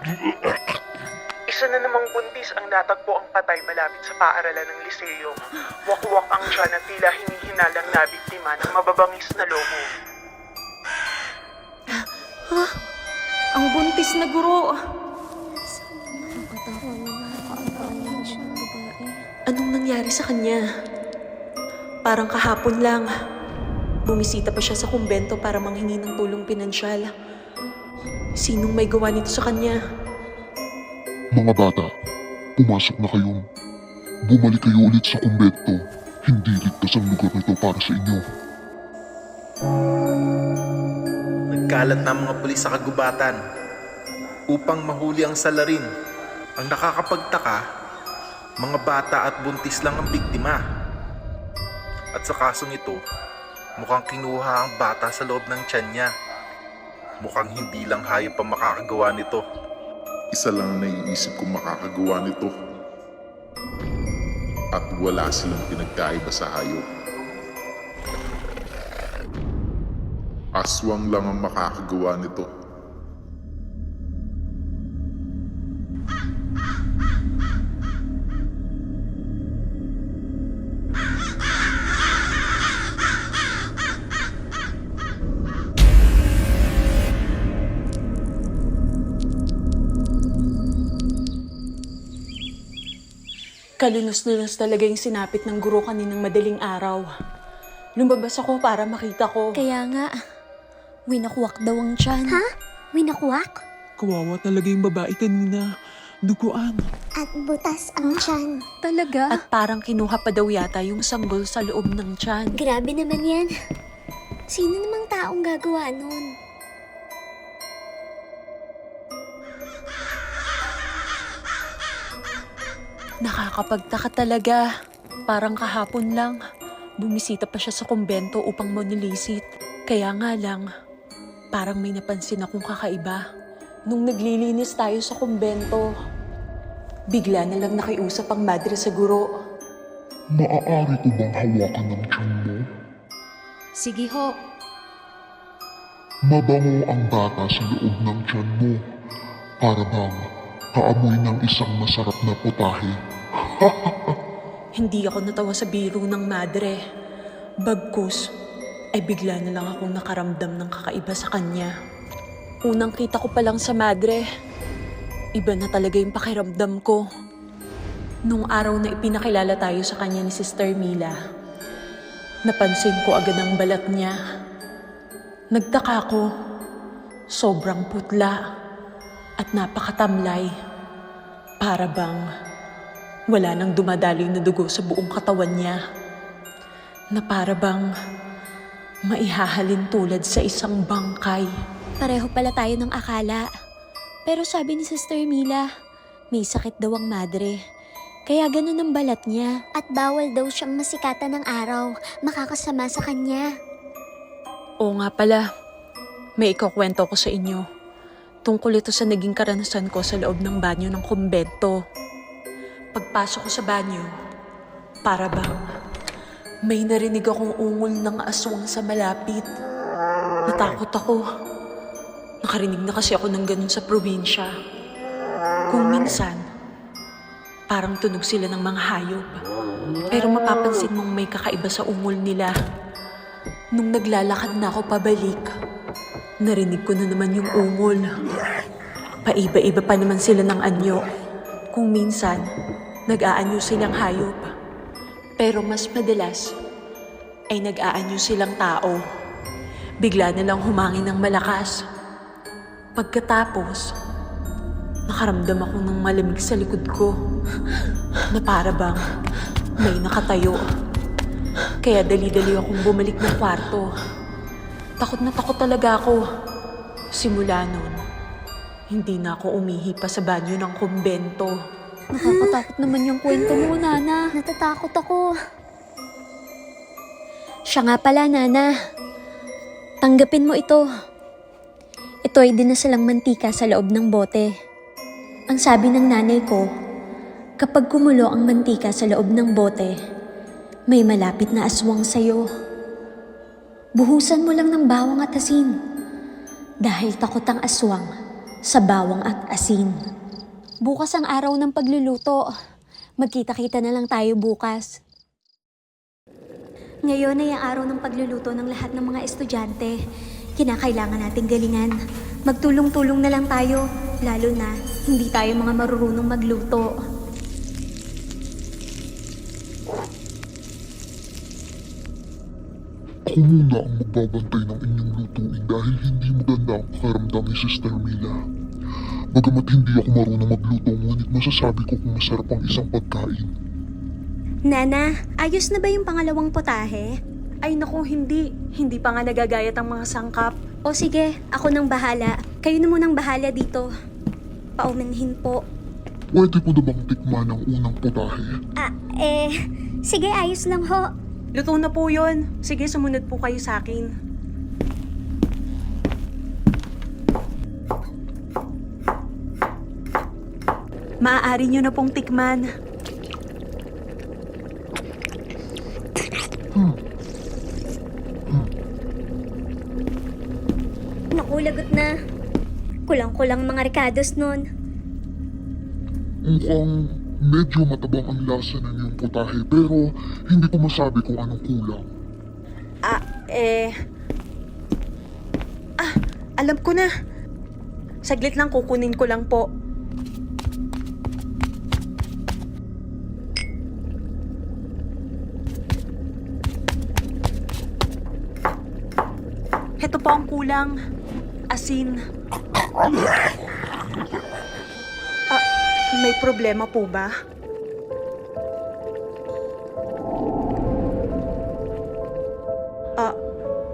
Isa na namang buntis ang natagpo ang patay malapit sa paaralan ng Liseo. Wakwak ang tiyan at tila hinihinalang nabiktima ng mababangis na lobo. Ang buntis na guro. Anong nangyari sa kanya? Parang kahapon lang. Bumisita pa siya sa kumbento para manghingi ng tulong pinansyal. Sinong may gawa nito sa kanya? Mga bata, pumasok na kayong. Bumalik kayo ulit sa kumbento. Hindi ligtas ang lugar nito para sa inyo. Nagkalat na ang mga pulis sa kagubatan upang mahuli ang salarin. Ang nakakapagtaka, mga bata at buntis lang ang biktima. At sa kasong ito, mukhang kinuha ang bata sa loob ng tiyan niya. Mukhang hindi lang hayop ang makakagawa nito. Isa lang ang naiisip kong makakagawa nito. At wala silang pinagkaiba sa hayop. Aswang lang ang makakagawa nito. Kalunos-lunos talaga yung sinapit ng guro kaninang madaling araw. Lumabas ako para makita ko. Kaya nga, winakwak daw ang tiyan. Ha? Winakwak? Kawawa talaga yung babae kanina. Duguan. At butas ang tiyan. Talaga? At parang kinuha pa daw yata yung sanggol sa loob ng tiyan. Grabe naman yan. Sino namang taong gagawa nun? Nakakapagtaka talaga. Parang kahapon lang. Bumisita pa siya sa kumbento upang manilisit. Kaya nga lang, parang may napansin akong kakaiba. Nung naglilinis tayo sa kumbento, bigla na lang nakiusap ang madre sa guro. Maaari ko bang hawakan ng tiyan mo? Sige ho. Mabango ang bata sa loob ng tiyan mo. Para bang kaamoy ng isang masarap na putahe. Hindi ako natawa sa biro ng madre. Bagkus, ay bigla na lang akong nakaramdam ng kakaiba sa kanya. Unang kita ko pa lang sa madre, iba na talaga yung pakiramdam ko. Nung araw na ipinakilala tayo sa kanya ni Sister Mila, napansin ko agad ang balat niya. Nagtaka ko, sobrang putla at napakatamlay. Para bang wala nang dumadaloy na dugo sa buong katawan niya. Na para bang maihahalin tulad sa isang bangkay. Pareho pala tayo ng akala. Pero sabi ni Sister Mila, may sakit daw ang madre. Kaya ganun ang balat niya. At bawal daw siyang masikatan ng araw. Makakasama sa kanya. Oo nga pala, may ikukwento ko sa inyo. Tungkol ito sa naging karanasan ko sa loob ng banyo ng kumbento. Pagpasok ko sa banyo, para bang may narinig akong ungol ng aswang sa malapit. Natakot ako. Nakarinig na kasi ako ng ganun sa probinsya. Kung minsan, parang tunog sila ng mga hayop. Pero mapapansin mong may kakaiba sa ungol nila. Nung naglalakad na ako pabalik, narinig ko na naman yung ungol. Paiba-iba pa naman sila ng anyo. Kung minsan, nag-aanyo silang hayop. Pero mas madalas, ay nag-aanyo silang tao. Bigla na lang humangin ng malakas. Pagkatapos, nakaramdam ako ng malamig sa likod ko. Na para bang may nakatayo. Kaya dali-dali akong bumalik ng kwarto. Takot na takot talaga ako. Simula nun, hindi na ako umihi pa sa banyo ng kumbento. Nakakatakot naman yung kwento mo, Nana. Natatakot ako. Siya nga pala, Nana. Tanggapin mo ito. Ito ay dinasalang mantika sa loob ng bote. Ang sabi ng nanay ko, kapag kumulo ang mantika sa loob ng bote, may malapit na aswang sa'yo. Buhusan mo lang ng bawang at asin. Dahil takot ang aswang sa bawang at asin. Bukas ang araw ng pagluluto. Magkita-kita na lang tayo bukas. Ngayon ay ang araw ng pagluluto ng lahat ng mga estudyante. Kinakailangan nating galingan. Magtulong-tulong na lang tayo, lalo na hindi tayo mga marurunong magluto. Ako muna ang magbabantay ng inyong lutuin dahil hindi maganda ang pakiramdam ni Sister Mila. Bagamat hindi ako marunong magluto, ngunit masasabi ko kung masarap ang isang pagkain. Nana, ayos na ba yung pangalawang potahe? Ay naku, hindi. Hindi pa nga nagagayat ang mga sangkap. O sige, ako nang bahala. Kayo na munang bahala dito. Paumanhin po. Pwede ko na bang tikman ang unang potahe? Sige, ayos lang ho. Luto na po yun. Sige, sumunod po kayo sa akin. Maaari nyo na pong tikman. Naku, lagot na. Kulang-kulang mga Ricardos nun. Mukhang medyo matabang ang lasa ng iyong potahe pero hindi ko masabi kung anong kulang. Alam ko na. Saglit lang, kukunin ko lang po. Heto po ang kulang. Asin. May problema po ba?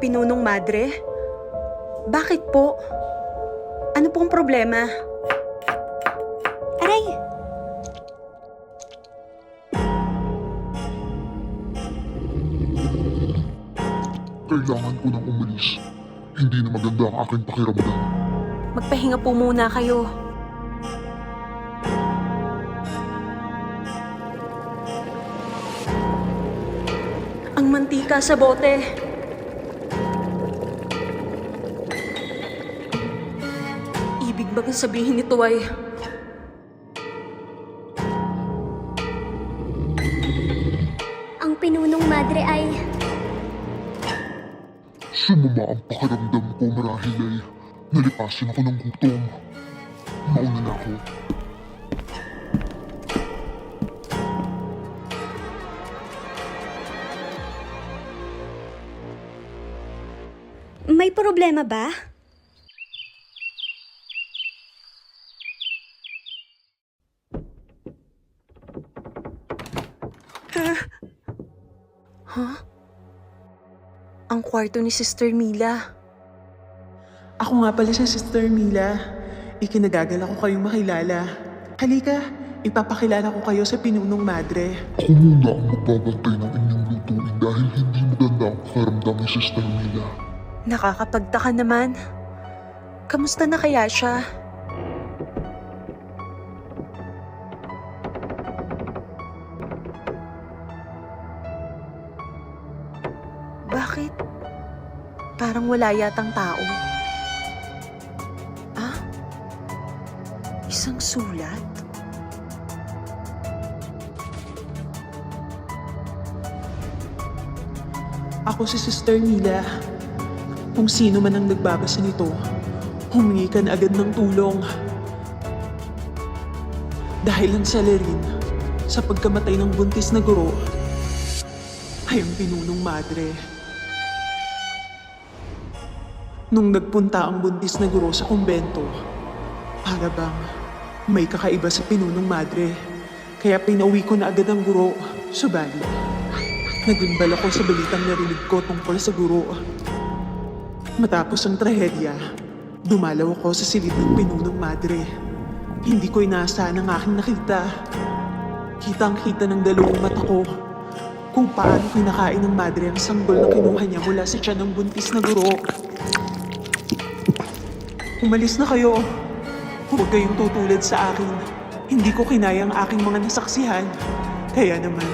Pinunong madre? Bakit po? Ano pong problema? Aray! Kailangan ko nang umalis. Hindi na maganda ang aking pakiramdam. Magpahinga po muna kayo. Ang mantika sa bote. Ibig ba sabihin nito ay... Ang pinunong madre ay... Sumama ang pakiramdam ko marahil ay nalipasin ako ng gutom. Mauna na ako. May problema ba? Ang kwarto ni Sister Mila. Ako nga pala si Sister Mila. Ikinagagal ako kayong makilala. Halika, ipapakilala ko kayo sa pinunong madre. Ako muna ang magbabantay ng inyong lutuin dahil hindi maganda ang pakiramdam ni Sister Mila. Nakakapagtaka naman. Kamusta na kaya siya? Bakit? Parang wala yatang tao. Isang sulat? Ako si Sister Mila. Kung sino man ang nagbabasa nito, humingi ka na agad ng tulong. Dahil ang salarin sa pagkamatay ng buntis na guro ay ang pinunong madre. Nung nagpunta ang buntis na guro sa kumbento, para bang may kakaiba sa pinunong madre. Kaya pinauwi ko na agad ang guro. Subalit, nagimbal ako sa balitang narinig ko tungkol sa guro. Matapos ang trahedya, dumalaw ako sa silid ng pinunong madre. Hindi ko inaasahan ang aking nakita. Kitang-kita ng dalawang mata ko kung paano kinakain ng madre ang sanggol na kinuha niya mula sa tiyan ng buntis na guro. Umalis na kayo. Huwag kayong tutulad sa akin. Hindi ko kinaya ang aking mga nasaksihan. Kaya naman...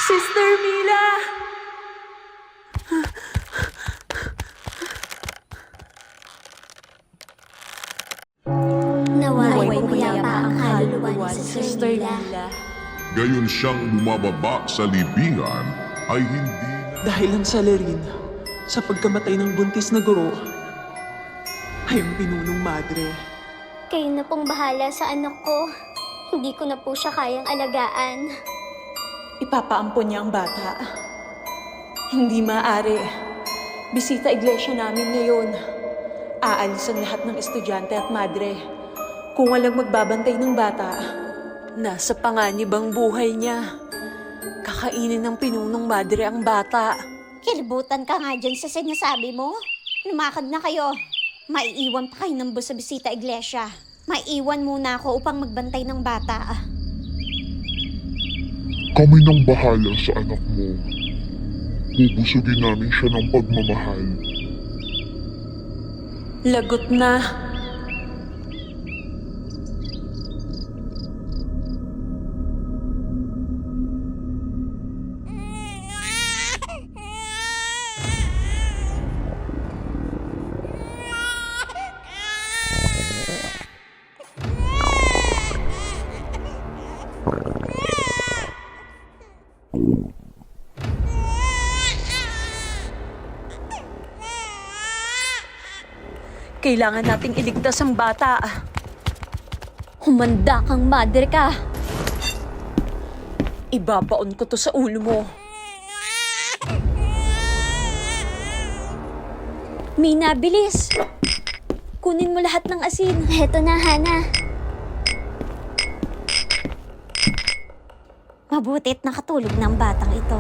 Sister Mila! Sister Lila. Gayon siyang bumababa sa libingan ay hindi na Dahil ang salarin sa pagkamatay ng buntis na guro ay ang pinunong madre. Kayo na pong bahala sa anak ko. Hindi ko na po siya kayang alagaan. Ipapaampon niya ang bata. Hindi maaari. Bisita iglesia namin ngayon. Aalis ang lahat ng estudyante at madre. Kung walang magbabantay ng bata, nasa panganib ang buhay niya. Kakainin ng pinunong madre ang bata. Kilibutan ka nga dyan sa sinasabi mo. Lumakad na kayo. Maiiwan pa kayo ng bus sa bisita iglesia. Maiiwan muna ako upang magbantay ng bata. Kami nang bahala sa anak mo. Bubusugin namin siya ng pagmamahal. Lagot na. Kailangan nating iligtas ang bata. Humanda kang mother ka. Ibabaon ko to sa ulo mo. Mina, bilis! Kunin mo lahat ng asin. Heto na, Hana. Mabuti't nakatulog ng batang ito.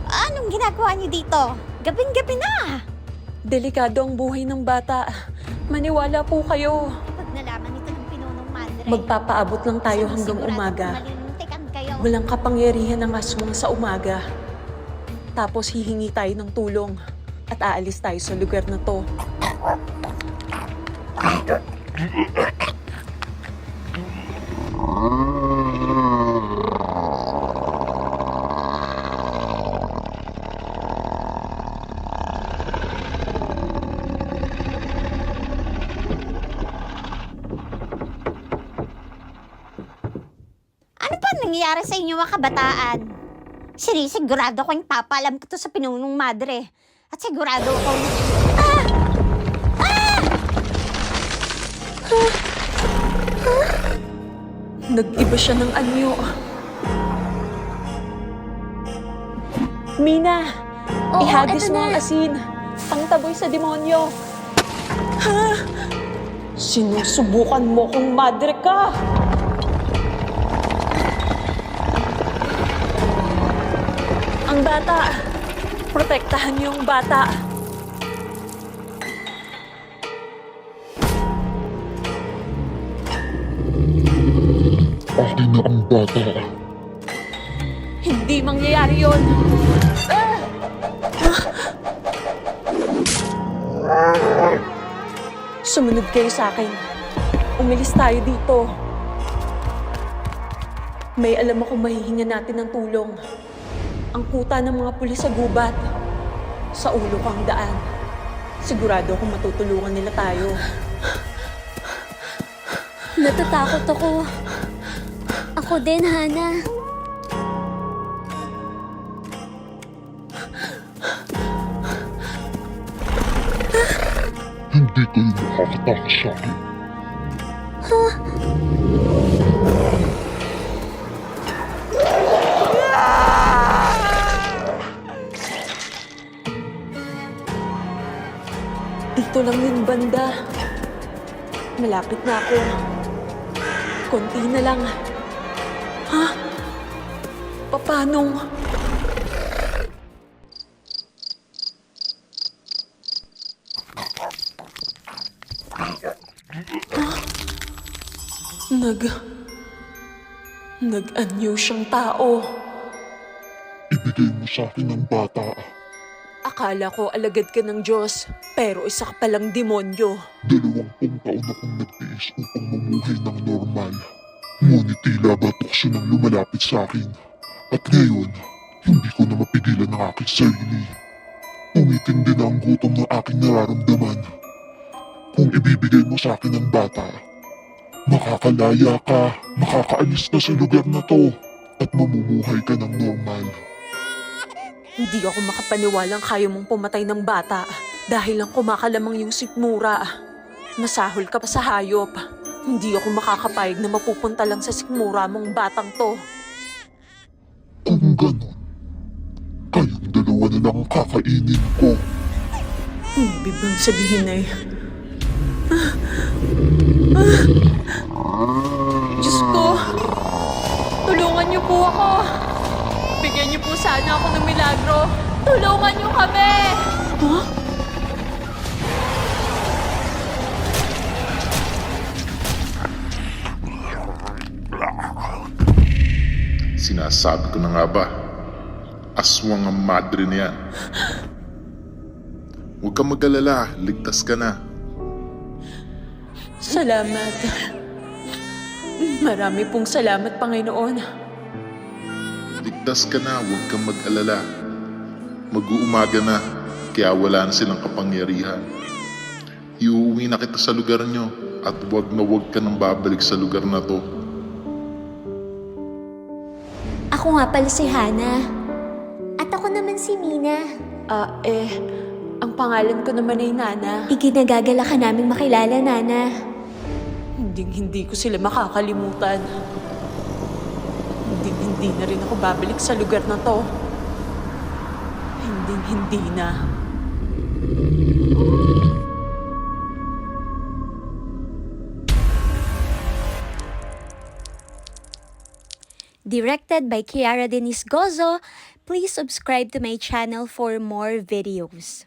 Anong ginagawa niyo dito? Gabing-gabi na! Delikado ang buhay ng bata. Maniwala po kayo. Pag nalaman ito ng pinunong madre, Magpapaabot lang tayo hanggang sigurado umaga. malilintikan kayo. Walang kapangyarihan ng aswang sa umaga. Tapos hihingi tayo ng tulong at aalis tayo sa lugar na to. Ano pa nangyayari sa inyo mga kabataan? Sinisigurado ko yung papalam ko to sa pinunong madre. At sigurado ko Nag-iba siya ng anyo. Mina, Oo, ihagis eto mo na. ang asin. Pangtaboy sa demonyo. Ha? Sinusubukan mo kung madre ka. Ang bata. Protektahan niyo ang bata. Akin na ang bata. Hindi mangyayari yon. Sumunod kayo sa akin. Umilis tayo dito. May alam akong mahihinga natin ng tulong. Ang kuta ng mga pulis sa gubat. Sa ulo ko ang daan. Sigurado akong matutulungan nila tayo. Natatakot ako. ako din, Hana. Hindi kayo makakatakas sa akin. Dito lang yung banda. Malapit na ako. Konti na lang. Ha? Papanong? Nag-anyo siyang tao. Ibigay mo sa akin ang bata. Akala ko alagad ka ng Diyos, pero isa ka palang demonyo. 20 taon akong nagtiis upang mamuhay ng normal. Ngunit tila batok siya nang lumalapit sa akin. At ngayon, hindi ko na mapigilan ang aking sarili. Umitindi na ang gutom ng aking nararamdaman. Kung ibibigay mo sa akin ang bata, makakalaya ka, makakaalis ka sa lugar na to, at mamumuhay ka ng normal. Hindi ako makapaniwalang kaya mong pumatay ng bata dahil lang kumakalamang yung sikmura. Masahol ka pa sa hayop. Hindi ako makakapayag na mapupunta lang sa sikmura mong batang to. Kung ganon, kayong dalawa na lang ang kakainin ko. Ibig bang sabihin ay... Diyos ko! Tulungan niyo po ako! Bigyan niyo po sana ako ng milagro! Tulungan niyo kami! Huh? Sinasabi ko na nga ba, aswang ang madre niyan. Huwag kang mag-alala, ligtas ka na. Salamat. Marami pong salamat, Panginoon. Ligtas ka na, huwag kang mag-alala. Mag-uumaga na, kaya wala na silang kapangyarihan. Iuwi na kita sa lugar nyo, at huwag na huwag ka nang babalik sa lugar na to. Ako nga pala si Hana. At ako naman si Mina. Ang pangalan ko naman ay Nana. Iginagagala ka naming makilala, Nana. Hindi ko sila makakalimutan. Hindi na rin ako babalik sa lugar na to. Hindi na. Directed by Kiara Denise Gozo. Please subscribe to my channel for more videos.